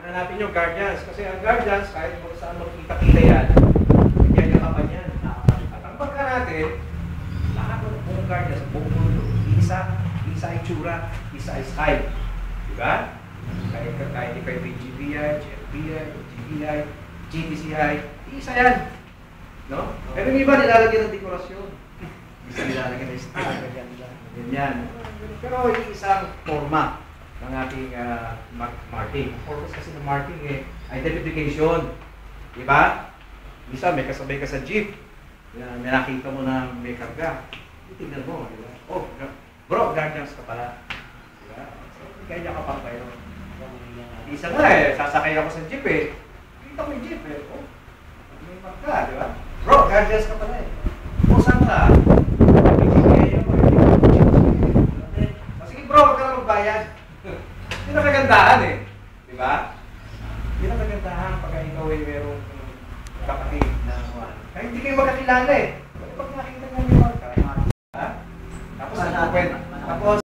hanapin yung guardians. Kasi ang guardians, kahit kung saan magkita-kita yan, nagyayakapan yan. At ang pagka natin, lahat ng buong guardians, buong mundo, isa ay tsura, isa ay style. Diba? Kahit ikaw may GBI, GFBI, GBI, GTCI, isa yan. No? Pero yung iba nilalagyan ng dekorasyon. Isa nilalagyan ng style. Ganyan. Pero isang forma ng ating marking. Ang purpose kasi ng marking identification. Diba? Isa, may kasabay ka sa jeep. May nakita mo na may karga. Tingnan mo, diba? Oh, bro, guardians ka pala. Diba? So, kaya ka pang kayo. Isa nga sasakay ako sa jeep Kita ko yung jeep Oh, may karga, diba? Bro, guardians ka pala O, saan ka? Sige bro, huwag ka na magbayad. Hindi na kagandahan Diba? Hindi na kagandahan pagka ikaw ay merong kapatid na kahit hindi kayo magkakilala